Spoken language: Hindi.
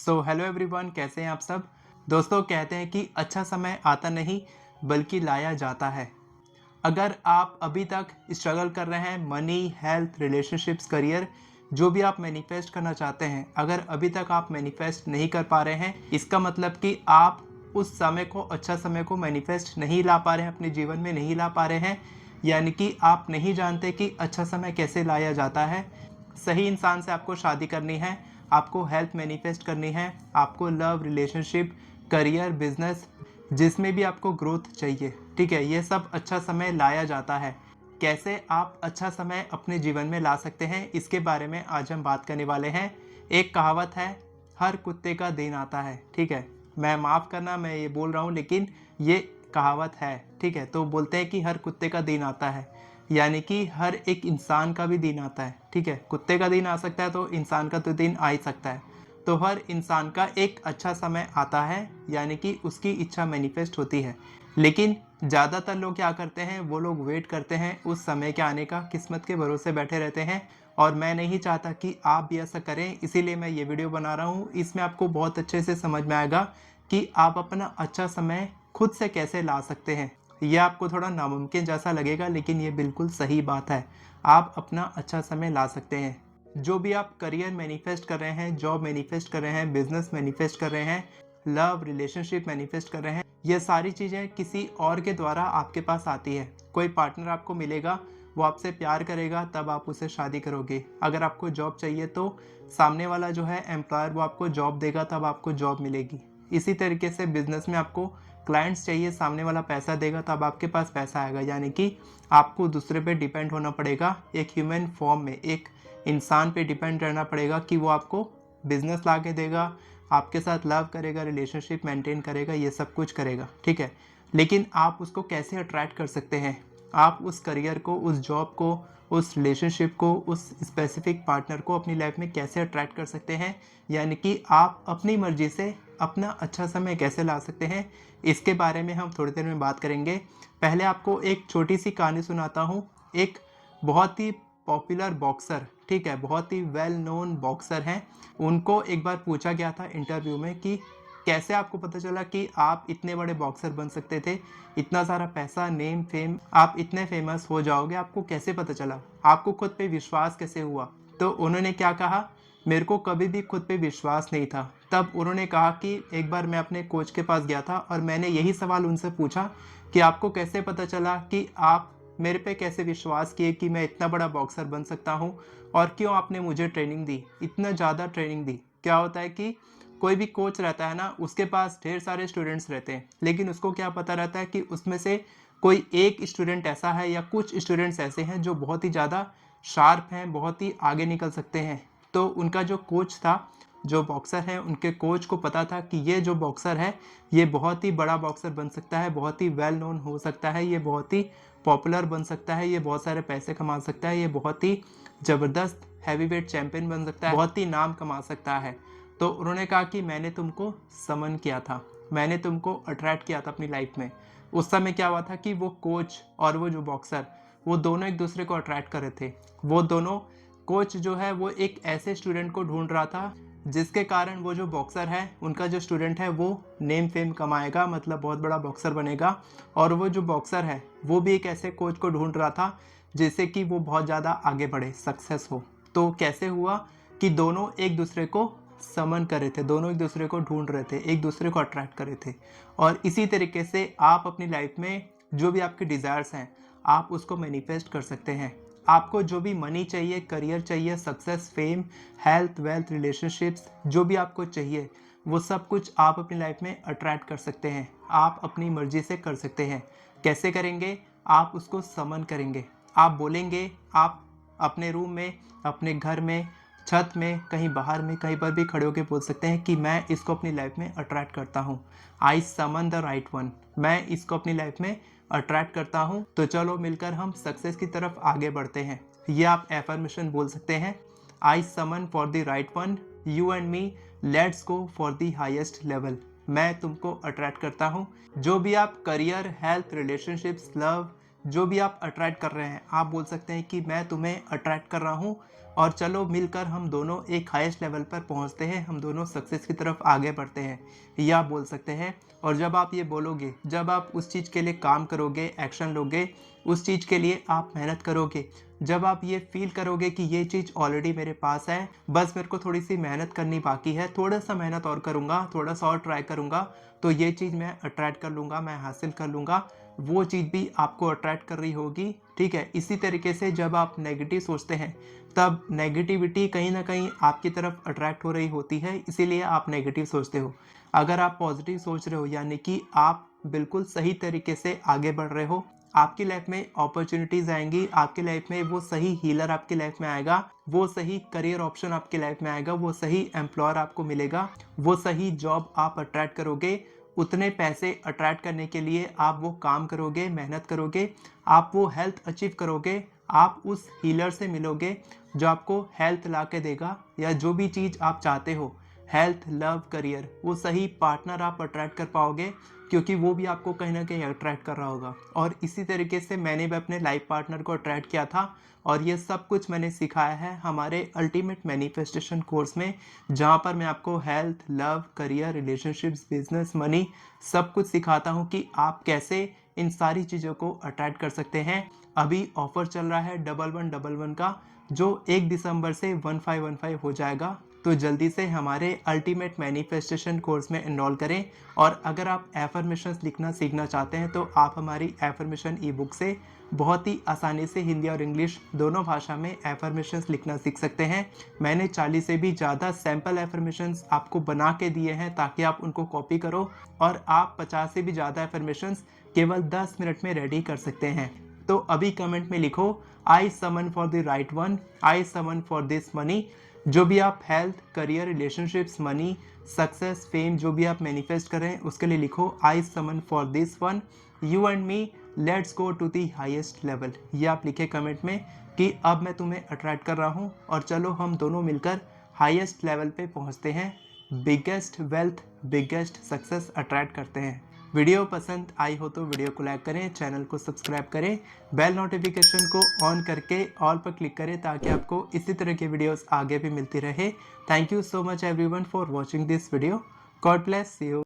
हेलो एवरीवन, कैसे हैं आप सब। दोस्तों, कहते हैं कि अच्छा समय आता नहीं बल्कि लाया जाता है। अगर आप अभी तक स्ट्रगल कर रहे हैं मनी, हेल्थ, रिलेशनशिप्स, करियर, जो भी आप मैनिफेस्ट करना चाहते हैं, अगर अभी तक आप मैनिफेस्ट नहीं कर पा रहे हैं, इसका मतलब कि आप उस समय को, अच्छा समय को मैनिफेस्ट नहीं ला पा रहे हैं, अपने जीवन में नहीं ला पा रहे हैं। यानी कि आप नहीं जानते कि अच्छा समय कैसे लाया जाता है। सही इंसान से आपको शादी करनी है, आपको हेल्थ मैनिफेस्ट करनी है, आपको लव, रिलेशनशिप, करियर, बिजनेस, जिसमें भी आपको ग्रोथ चाहिए, ठीक है, ये सब अच्छा समय लाया जाता है। कैसे आप अच्छा समय अपने जीवन में ला सकते हैं, इसके बारे में आज हम बात करने वाले हैं। एक कहावत है, हर कुत्ते का दिन आता है, ठीक है। मैं माफ़ करना, मैं ये बोल रहा हूँ, लेकिन ये कहावत है, ठीक है। तो बोलते हैं कि हर कुत्ते का दिन आता है, यानी कि हर एक इंसान का भी दिन आता है, ठीक है। कुत्ते का दिन आ सकता है तो इंसान का तो दिन आ ही सकता है। तो हर इंसान का एक अच्छा समय आता है, यानी कि उसकी इच्छा मैनिफेस्ट होती है। लेकिन ज़्यादातर लोग क्या करते हैं, वो लोग वेट करते हैं उस समय के आने का, किस्मत के भरोसे बैठे रहते हैं। और मैं नहीं चाहता कि आप भी ऐसा करें, इसीलिए मैं ये वीडियो बना रहा हूँ। इसमें आपको बहुत अच्छे से समझ में आएगा कि आप अपना अच्छा समय खुद से कैसे ला सकते हैं। ये आपको थोड़ा नामुमकिन जैसा लगेगा, लेकिन ये बिल्कुल सही बात है। आप अपना अच्छा समय ला सकते हैं। जो भी आप करियर मैनिफेस्ट कर रहे हैं, जॉब मैनिफेस्ट कर रहे हैं, बिजनेस मैनिफेस्ट कर रहे हैं, लव, रिलेशनशिप मैनिफेस्ट कर रहे हैं, ये सारी चीज़ें किसी और के द्वारा आपके पास आती है। कोई पार्टनर आपको मिलेगा, वो आपसे प्यार करेगा, तब आप उससे शादी करोगे। अगर आपको जॉब चाहिए तो सामने वाला जो है एम्प्लॉयर, वो आपको जॉब देगा, तब आपको जॉब मिलेगी। इसी तरीके से बिजनेस में आपको क्लाइंट्स चाहिए, सामने वाला पैसा देगा, तब आपके पास पैसा आएगा। यानी कि आपको दूसरे पे डिपेंड होना पड़ेगा, एक ह्यूमन फॉर्म में, एक इंसान पे डिपेंड रहना पड़ेगा कि वो आपको बिजनेस ला के देगा, आपके साथ लव करेगा, रिलेशनशिप मेंटेन करेगा, ये सब कुछ करेगा, ठीक है। लेकिन आप उसको कैसे अट्रैक्ट कर सकते हैं, आप उस करियर को, उस जॉब को, उस रिलेशनशिप को, उस स्पेसिफिक पार्टनर को अपनी लाइफ में कैसे अट्रैक्ट कर सकते हैं, यानी कि आप अपनी मर्जी से अपना अच्छा समय कैसे ला सकते हैं, इसके बारे में हम थोड़ी देर में बात करेंगे। पहले आपको एक छोटी सी कहानी सुनाता हूँ। एक बहुत ही पॉपुलर बॉक्सर, ठीक है, बहुत ही वेल नोन बॉक्सर हैं, उनको एक बार पूछा गया था इंटरव्यू में कि कैसे आपको पता चला कि आप इतने बड़े बॉक्सर बन सकते थे, इतना सारा पैसा, नेम, फेम, आप इतने फेमस हो जाओगे, आपको कैसे पता चला, आपको खुद पे विश्वास कैसे हुआ। तो उन्होंने क्या कहा, मेरे को कभी भी खुद पे विश्वास नहीं था। तब उन्होंने कहा कि एक बार मैं अपने कोच के पास गया था और मैंने यही सवाल उनसे पूछा कि आपको कैसे पता चला कि आप मेरे पे कैसे विश्वास किए कि मैं इतना बड़ा बॉक्सर बन सकता हूँ, और क्यों आपने मुझे ट्रेनिंग दी, इतना ज़्यादा ट्रेनिंग दी। क्या होता है कि कोई भी कोच रहता है ना, उसके पास ढेर सारे स्टूडेंट्स रहते हैं, लेकिन उसको क्या पता रहता है कि उसमें से कोई एक स्टूडेंट ऐसा है या कुछ स्टूडेंट्स ऐसे हैं जो बहुत ही ज़्यादा शार्प हैं, बहुत ही आगे निकल सकते हैं। तो उनका जो कोच था, जो बॉक्सर है, उनके कोच को पता था कि ये जो बॉक्सर है, ये बहुत ही बड़ा बॉक्सर बन सकता है, बहुत ही वेल नोन हो सकता है, ये बहुत ही पॉपुलर बन सकता है, ये बहुत सारे पैसे कमा सकता है, ये बहुत ही ज़बरदस्त हैवीवेट चैंपियन बन सकता है, बहुत ही नाम कमा सकता है। तो उन्होंने कहा कि मैंने तुमको समन किया था, मैंने तुमको अट्रैक्ट किया था अपनी लाइफ में। उस समय क्या हुआ था कि वो कोच और वो जो बॉक्सर, वो दोनों एक दूसरे को अट्रैक्ट कर रहे थे। वो दोनों, कोच जो है वो एक ऐसे स्टूडेंट को ढूंढ रहा था जिसके कारण वो जो बॉक्सर है, उनका जो स्टूडेंट है, वो नेम फेम कमाएगा, मतलब बहुत बड़ा बॉक्सर बनेगा। और वो जो बॉक्सर है, वो भी एक ऐसे कोच को ढूंढ रहा था जिससे कि वो बहुत ज़्यादा आगे बढ़े, सक्सेस हो। तो कैसे हुआ कि दोनों एक दूसरे को समन कर रहे थे, दोनों एक दूसरे को ढूंढ रहे थे, एक दूसरे को अट्रैक्ट कर रहे थे। और इसी तरीके से आप अपनी लाइफ में जो भी आपके डिज़ायर्स हैं, आप उसको मैनिफेस्ट कर सकते हैं। आपको जो भी मनी चाहिए, करियर चाहिए, success, fame, health, wealth, relationships, जो भी आपको चाहिए, वो सब कुछ आप अपनी लाइफ में अट्रैक्ट कर सकते हैं। आप अपनी मर्जी से कर सकते हैं। कैसे करेंगे, आप उसको समन करेंगे। आप बोलेंगे, आप अपने रूम में, अपने घर में, छत में, कहीं बाहर में, कहीं पर भी खड़े होकर बोल सकते हैं कि मैं इसको अपनी लाइफ में अट्रैक्ट करता हूँ। आई समन द राइट वन, मैं इसको अपनी लाइफ में अट्रैक्ट करता हूँ। तो चलो मिलकर हम सक्सेस की तरफ आगे बढ़ते हैं। ये आप एफर्मेशन बोल सकते हैं, I summon for the right one, you and me, let's go for the highest level. मैं तुमको अट्रैक्ट करता हूँ। जो भी आप करियर, हेल्थ, रिलेशनशिप्स, लव, जो भी आप अट्रैक्ट कर रहे हैं, आप बोल सकते हैं कि मैं तुम्हें अट्रैक्ट कर रहा हूँ और चलो मिलकर हम दोनों एक हाईएस्ट लेवल पर पहुंचते हैं, हम दोनों सक्सेस की तरफ आगे बढ़ते हैं, या बोल सकते हैं। और जब आप ये बोलोगे, जब आप उस चीज़ के लिए काम करोगे, एक्शन लोगे, उस चीज़ के लिए आप मेहनत करोगे, जब आप ये फील करोगे कि ये चीज़ ऑलरेडी मेरे पास है, बस मेरे को थोड़ी सी मेहनत करनी बाकी है, थोड़ा सा मेहनत और करूँगा, थोड़ा सा और ट्राई करूँगा, तो ये चीज़ मैं अट्रैक्ट कर लूँगा, मैं हासिल कर लूँगा, वो चीज़ भी आपको अट्रैक्ट कर रही होगी। ठीक है, इसी तरीके से जब आप नेगेटिव सोचते हैं तब नेगेटिविटी कहीं ना कहीं आपकी तरफ अट्रैक्ट हो रही होती है, इसीलिए आप नेगेटिव सोचते हो। अगर आप पॉजिटिव सोच रहे हो, यानी कि आप बिल्कुल सही तरीके से आगे बढ़ रहे हो, आपकी लाइफ में अपॉर्चुनिटीज आएंगी, आपकी लाइफ में वो सही हीलर आपकी लाइफ में आएगा, वो सही करियर ऑप्शन आपकी लाइफ में आएगा, वो सही एम्प्लॉयर आपको मिलेगा, वो सही जॉब आप अट्रैक्ट करोगे, उतने पैसे अट्रैक्ट करने के लिए आप वो काम करोगे, मेहनत करोगे, आप वो हेल्थ अचीव करोगे, आप उस हीलर से मिलोगे जो आपको हेल्थ ला के देगा, या जो भी चीज़ आप चाहते हो, हेल्थ, लव, करियर, वो सही पार्टनर आप अट्रैक्ट कर पाओगे, क्योंकि वो भी आपको कहीं ना कहीं अट्रैक्ट कर रहा होगा। और इसी तरीके से मैंने भी अपने लाइफ पार्टनर को अट्रैक्ट किया था, और ये सब कुछ मैंने सिखाया है हमारे अल्टीमेट मैनिफेस्टेशन कोर्स में, जहाँ पर मैं आपको health, love, career, relationships, business, money सब कुछ सिखाता हूँ कि आप कैसे इन सारी चीज़ों को अट्रैक्ट कर सकते हैं। अभी ऑफर चल रहा है 1111 का, जो 1 दिसंबर से 1515 हो जाएगा, तो जल्दी से हमारे अल्टीमेट मैनिफेस्टेशन कोर्स में एनरोल करें। और अगर आप एफर्मेशंस लिखना सीखना चाहते हैं तो आप हमारी एफर्मेशन ई बुक से बहुत ही आसानी से हिंदी और इंग्लिश दोनों भाषा में एफर्मेशंस लिखना सीख सकते हैं। मैंने 40 से भी ज़्यादा सैम्पल एफर्मेशंस आपको बना के दिए हैं ताकि आप उनको कॉपी करो, और आप 50 से भी ज़्यादा एफर्मेशंस केवल 10 मिनट में रेडी कर सकते हैं। तो अभी कमेंट में लिखो, I summon for the right one, I summon for this money. जो भी आप health, career, relationships, money, success, fame, जो भी आप मैनिफेस्ट कर रहे हैं उसके लिए लिखो, I summon for this one, you and me, let's go to the highest level. ये आप लिखे कमेंट में कि अब मैं तुम्हें अट्रैक्ट कर रहा हूँ, और चलो हम दोनों मिलकर हाईएस्ट लेवल पे पहुँचते हैं, biggest wealth, biggest success attract करते हैं। वीडियो पसंद आई हो तो वीडियो को लाइक करें, चैनल को सब्सक्राइब करें, बेल नोटिफिकेशन को ऑन करके ऑल पर क्लिक करें ताकि आपको इसी तरह के वीडियोस आगे भी मिलती रहे। Thank you so much everyone for watching this video. God bless you.